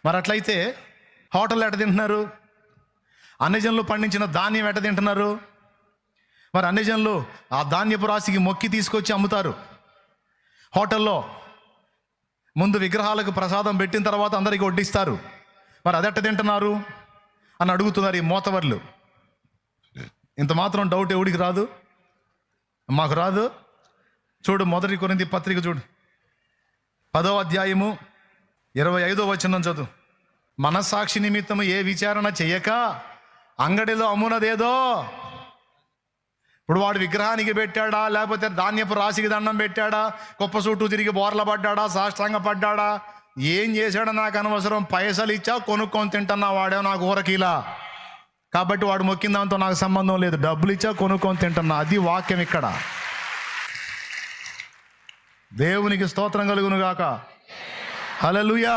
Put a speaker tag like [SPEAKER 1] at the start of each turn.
[SPEAKER 1] మరి అట్లయితే హోటల్ ఎట తింటున్నారు? అన్యజనులు పండించిన ధాన్యం ఎట తింటున్నారు? మరి అన్యజనులు ఆ ధాన్యపు రాశికి మొక్కి తీసుకొచ్చి అమ్ముతారు. హోటల్లో ముందు విగ్రహాలకు ప్రసాదం పెట్టిన తర్వాత అందరికీ వడ్డిస్తారు. మరి అదెట్ట తింటున్నారు అని అడుగుతున్నారు ఈ మోతవర్లు. ఇంత మాత్రం డౌట్ ఎవడికి రాదు? మాకు రాదు. చూడు, 1 కొరింథీ పత్రిక చూడు, 10వ అధ్యాయము 25వ వచనం చదువు. మనస్సాక్షి నిమిత్తము ఏ విచారణ చెయ్యక అంగడిలో అమ్మునదేదో. ఇప్పుడు వాడు విగ్రహానికి పెట్టాడా, లేకపోతే ధాన్యపు రాశికి దండం పెట్టాడా, కుప్ప చుట్టూ తిరిగి బోర్ల పడ్డాడా, సాష్టాంగ పడ్డాడా, ఏం చేశాడో నాకు అనవసరం. పైసలు ఇచ్చా కొనుక్కొని తింటున్నా, వాడే నాకు ఊరకీలా. కాబట్టి వాడు మొక్కిన దాంతో నాకు సంబంధం లేదు. డబ్బులు ఇచ్చా కొనుక్కొని తింటున్నా. అది వాక్యం ఇక్కడ. దేవునికి స్తోత్రం కలుగును గాక. హల్లెలూయా.